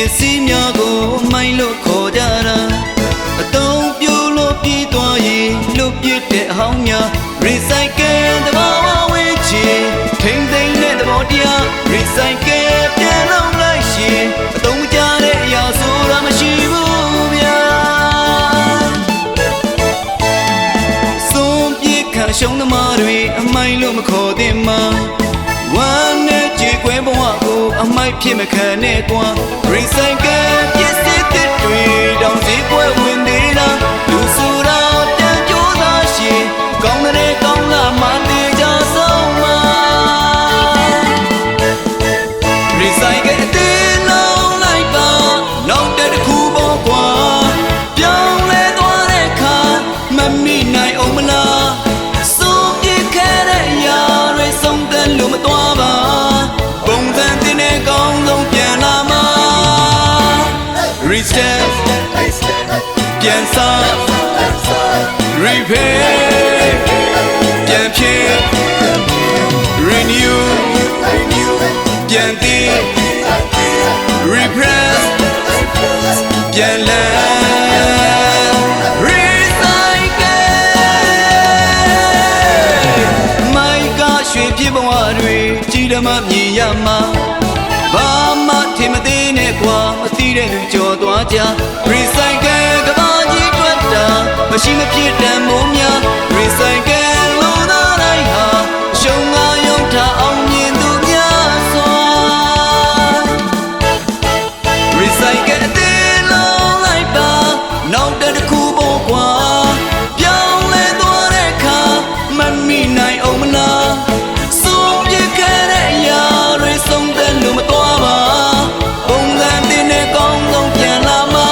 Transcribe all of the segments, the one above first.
စ္စည်းများကိုမိုင်းလို့ခေါ်ကြတာအတုံးပြိုးလို့ပြေးသွားရင်လွတ်ပြစ်တဲ့အဟောင်းများ recycle တဘာဝဝေးချေထိမ့်သိမ့်တဲ့သဘောတရား recycle ပြန်လုပ်လိုက်ရှင်အတုံးကြတဲ့အရာဆိုတာမရှိဘူးဗျာစွန့်ပြေးခံရှုံးသမားတွေအမိုင်းလို့မခေါ်သင့်မှာဝမ်းနဲ့ကြေကွဲဘဝကိုအမိုက်ဖြစ်မခံနဲ့ကွာ recycle ပစ္စည်းသစ်တွေတောင်ဈေးကွက်ဝင်သေးတာလူဆိုတာပြန်ကြိုးစားရှင်ကောင်းတဲ့ကောင်းလာမှတေချာဆုံးမှာ recycle အတင်းလုံးလိုက်ပါနောက်တဲ့တစ်ခုပေါ်ကွာပြောင်းလဲသွားတဲ့အခါမမိနိုင်အောင်မလားစိုးပြေခဲ့တဲ့အရာတွေဆုံးသက်လို့မသွားပါပုံစံတင်တဲ့ကောင်းဆုံးပြန်လာမှာ reset ပြန်စား repair ပြန်ဖြည့် renew ပြန်တည် repress ပြန်လဲ recycle မိုက်ကရွှေပြစ်ဘဝတွေကြီးဓမ္မမြင်ရမှာဘာမှထင်မသေးနဲ့ကွာမသိတဲ့လူကြော်သွားကြ recycle ကဘာကြီးတွက်တာမရှိမဖြစ်တန်မိုးများ recycle လို့သာတိုင်းဟာရှုံးငါယုံထားအောင်မြင်သူများစွာ recycle အတင်းလုံးလိုက်ပါနောက်တစ်ခုပေါ်ကွာပြောင်းလဲသွားတဲ့အခါမမိနိုင်အောင်မလားစိုးပြေခဲ့တဲ့အရာတွေဆုံးသက်လို့မသွားပါပုံစံတင်တဲ့ကောင်းဆုံးပြန်လာမှာ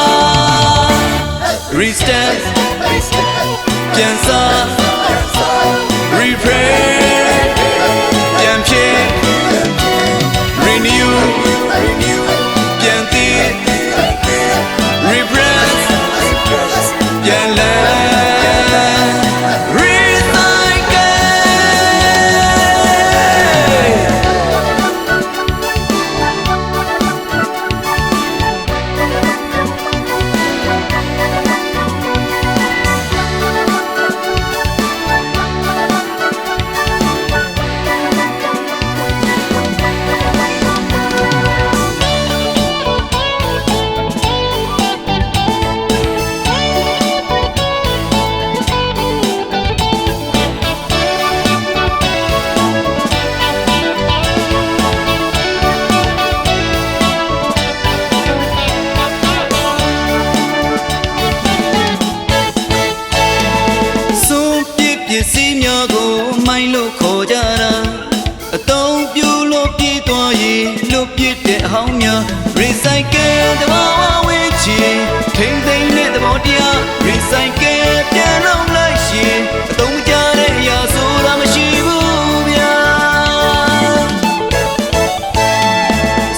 restart ပြန်စား repair ပြန်ဖြည့် renew ပြန်တည် repress ပြန်လဲ ပစ္စည်းများကိုမိုင်းလို့ခေါ်ကြတာအတုံးပြိုးလို့ပြေးသွားရင်လွတ်ပြစ်တဲ့အဟောင်းများ recycle တဘာဝဝေးချေထိမ့်သိမ့်တဲ့သဘောတရား recycle ပြန်လုပ်လိုက်ရှင်အတုံးကြတဲ့အရာဆိုတာမရှိဘူးဗျာ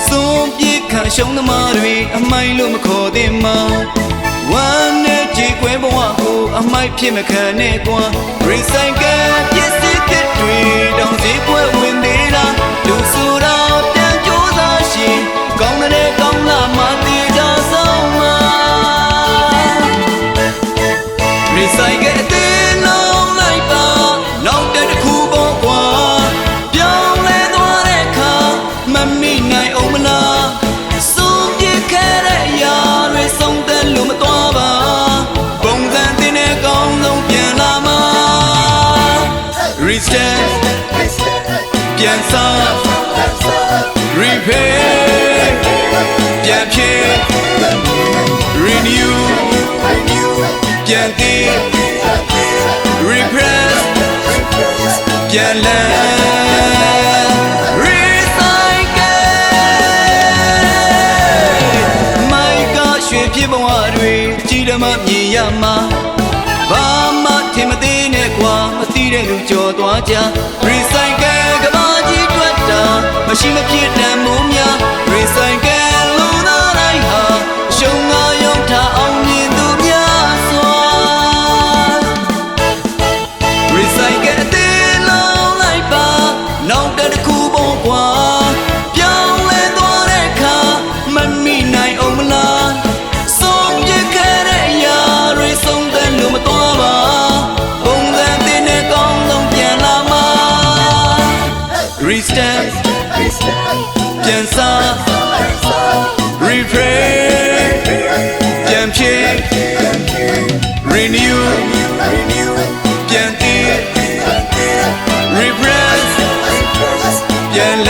စွန့်ပြေးခံရှုံးသမားတွေအမိုင်းလို့မခေါ်သင့်မှာဝမ်းနဲ့ကြေကွဲဘဝကိုအမိုက်ဖြစ်မခံနဲ့ကွာ recycle ပစ္စည်းသစ်တွေတောင်ဈေးကွက်ဝင်သေးတာလူဆိုတာပြန်ကြိုးစားရှင်ကောင်းတဲ့ကောင်းလာမှတေချာဆုံးမှာ recycle အတင်းလုံးလိုက်ပါနောက်တစ်ခုပေါ်ကွာပြောင်းလဲသွားတဲ့အခါမမိနိုင်အောင်မလားစိုးပြေခဲ့တဲ့အရာတွေဆုံးသက်လို့မသွားပါပုံစံတင်တဲ့ကောင်းဆုံးပြန်လာမှာ reset ပြန်စား repair ပြန်ဖြည့် renew ပြန်တည် repress ပြန်လဲ recycle မိုက်ကရွှေပြစ်ဘဝတွေကြီးဓမ္မမြင်ရမှာဘာမှထင်မသေးနဲ့ကွာမသိတဲ့လူကြော်သွားကြ recycle ကဘာကြီးတွက်တာမရှိမဖြစ်တန်မိုးများ recycle လို့သာတိုင်းဟာရှုံးငါယုံထားအောင်မြင်သူများစွာ recycle အတင်းလုံးလိုက်ပါနောက်တစ်ခုပေါ်ကွာပြောင်းလဲသွားတဲ့အခါမမိနိုင်အောင် restart ပြန်စား refresh ပြန်ဖြည့် renew ပြန်တည် refresh ပြန်